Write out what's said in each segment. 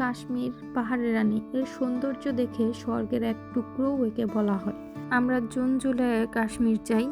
কাশ্মীর পাহাড়ের রানী, এর সৌন্দর্য দেখে স্বর্গের এক টুকরোও একে বলা হয়। আমরা জুন জুলাইয়ে কাশ্মীর যাই।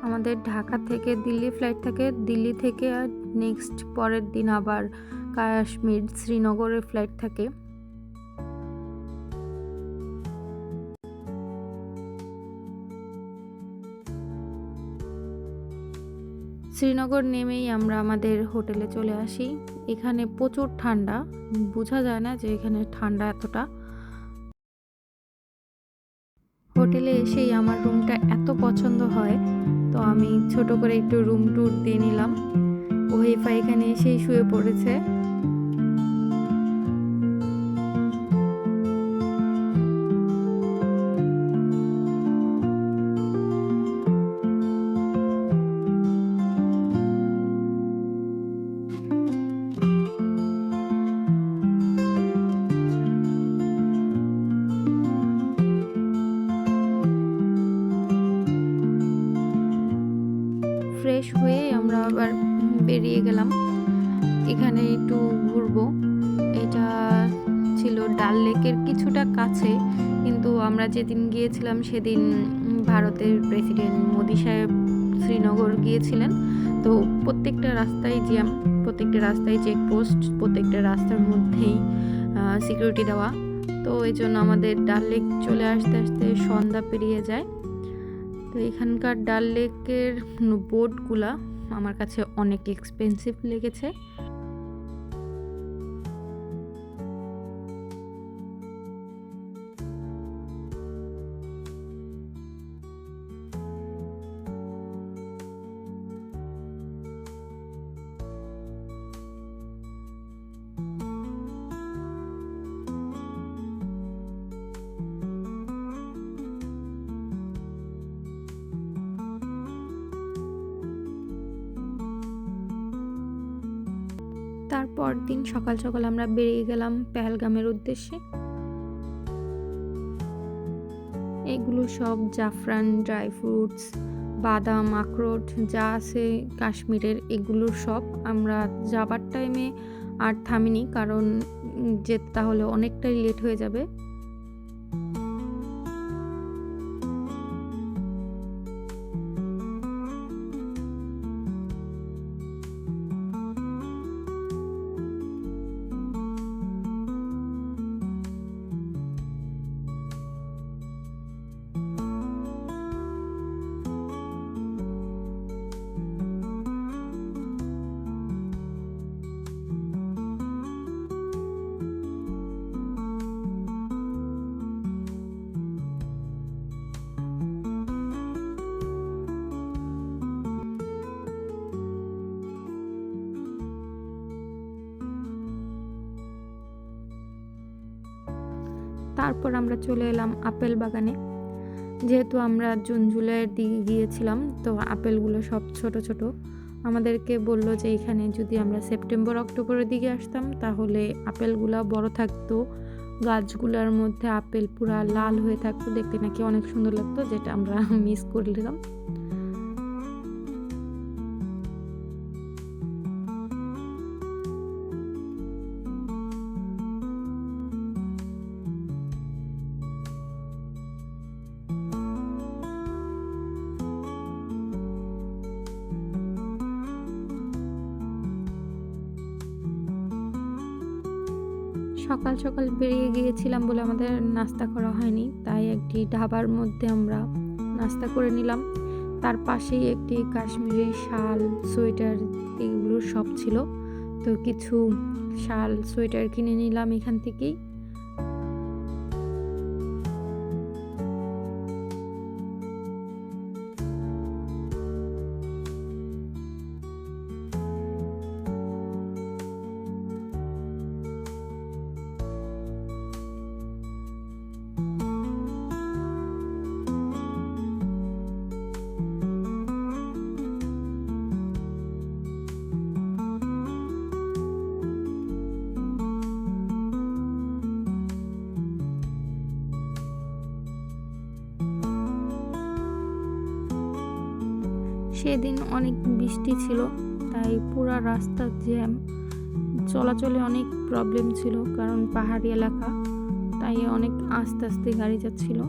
আমাদের ঢাকা থেকে দিল্লি ফ্লাইট থাকে, দিল্লি থেকে নেক্সট পরের দিন আবার কাশ্মীর শ্রীনগরের ফ্লাইট থাকে। শ্রীনগর নেমেই আমরা আমাদের হোটেলে চলে আসি। এখানে প্রচুর ঠান্ডা, বোঝা যায় না যে এখানে ঠান্ডা এতটা। হোটেলে এসেই আমার রুমটা এত পছন্দ হয়, তো আমি ছোট করে একটু রুম ট্যুর দিয়ে নিলাম। ওহিফা এখানে এসেই শুয়ে পড়েছে। ফ্রেশ হয়ে আমরা আবার বেরিয়ে গেলাম, এখানে একটু ঘুরবো। এটা ছিল ডাল লেকের কিছুটা কাছে, কিন্তু আমরা যেদিন গিয়েছিলাম সেদিন ভারতের প্রেসিডেন্ট মোদি সাহেব শ্রীনগর গিয়েছিলেন। তো প্রত্যেকটা রাস্তায় জ্যাম, প্রত্যেকটা রাস্তায় চেকপোস্ট, প্রত্যেকটা রাস্তার মধ্যেই সিকিউরিটি দেওয়া। তো এই জন্য আমাদের ডাল লেক চলে আসতে আসতে সন্ধ্যা পেরিয়ে যায়। তো এখানকার ডাল লেকের বোটগুলা আমার কাছে অনেক এক্সপেন্সিভ লেগেছে। তারপর দিন সকাল সকাল আমরা বেরিয়ে গেলাম পেহেলগামের উদ্দেশ্যে। এগুলো সব জাফরান, ড্রাই ফ্রুটস, বাদাম, আখরোট যা আছে কাশ্মীরের, এগুলো সব আমরা যাবার টাইমে আর থামিনি, কারণ যেতে তাহলে অনেকটাই লেট হয়ে যাবে। তারপর আমরা চলে এলাম আপেল বাগানে। যেহেতু আমরা জুন জুলাইয়ের দিকে গিয়েছিলাম, তো আপেলগুলো সব ছোট ছোট। আমাদেরকে বলল যে এখানে যদি আমরা সেপ্টেম্বর অক্টোবরের দিকে আসতাম তাহলে আপেলগুলা বড় থাকতো, গাছগুলোর মধ্যে আপেল পুরা লাল হয়ে থাকতো, দেখতে নাকি অনেক সুন্দর লাগতো, যেটা আমরা মিস করলাম। সকাল সকাল বেরিয়ে গিয়েছিলাম বলে আমাদের নাস্তা করা হয়নি, তাই একটি ধাবার মধ্যে আমরা নাস্তা করে নিলাম। তার পাশেই একটি কাশ্মীরি শাল, সোয়েটার এগুলোর শপ ছিল, তো কিছু শাল সোয়েটার কিনে নিলাম এখান থেকেই। সেদিন অনেক বৃষ্টি ছিল, তাই পুরা রাস্তা জ্যাম। চলাচলে অনেক প্রবলেম ছিল, কারণ পাহাড়ি এলাকা, তাই অনেক আস্তে আস্তে গাড়ি যাচ্ছিল।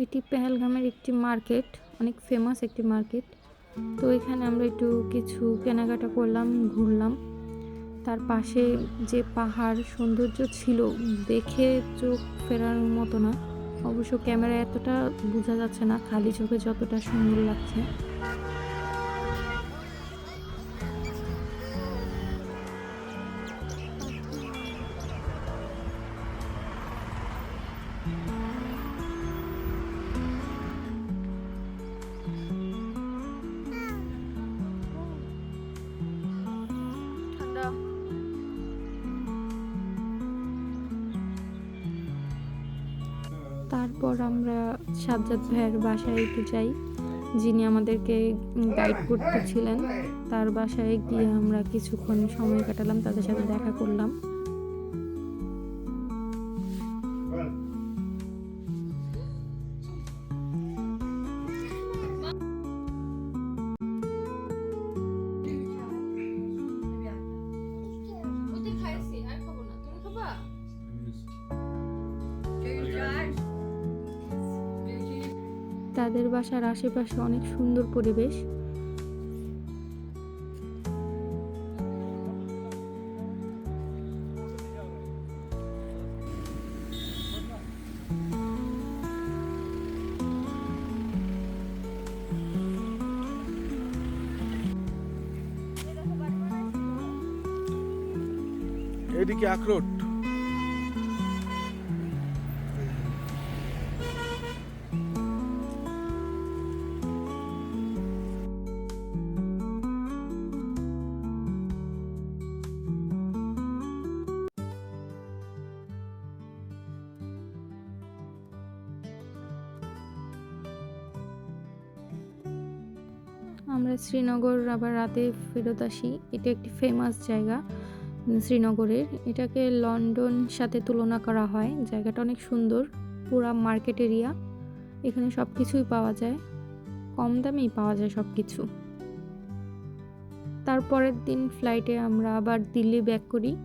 এটি পেহেলগামের একটি মার্কেট, অনেক ফেমাস একটি মার্কেট। তো এখানে আমরা একটু কিছু কেনাকাটা করলাম, ঘুরলাম। তার পাশে যে পাহাড় সৌন্দর্য ছিল, দেখে চোখ ফেরানোর মতো না। অবশ্য ক্যামেরায় এতটা বোঝা যাচ্ছে না, খালি চোখে যতটা সুন্দর লাগছে। তারপর আমরা সাজ্জাদ ভাইয়ের বাসায় একটু যাই, যিনি আমাদেরকে গাইড করতেছিলেন। তার বাসায় গিয়ে আমরা কিছুক্ষণ সময় কাটালাম, তাদের সাথে দেখা করলাম। তাদের বাসার আশেপাশে অনেক সুন্দর পরিবেশ। এদিকে আখরোট। আমরা শ্রীনগর আবার রাতে ফেরত আসি। এটা একটি ফেমাস জায়গা শ্রীনগরের। এটাকে লন্ডন সাথে তুলনা করা হয়। জায়গাটা অনেক সুন্দর, পুরা মার্কেট এরিয়া। এখানে সব কিছুই পাওয়া যায়, কম দামেই পাওয়া যায় সব কিছু। তারপরের দিন ফ্লাইটে আমরা আবার দিল্লি ব্যাক করি।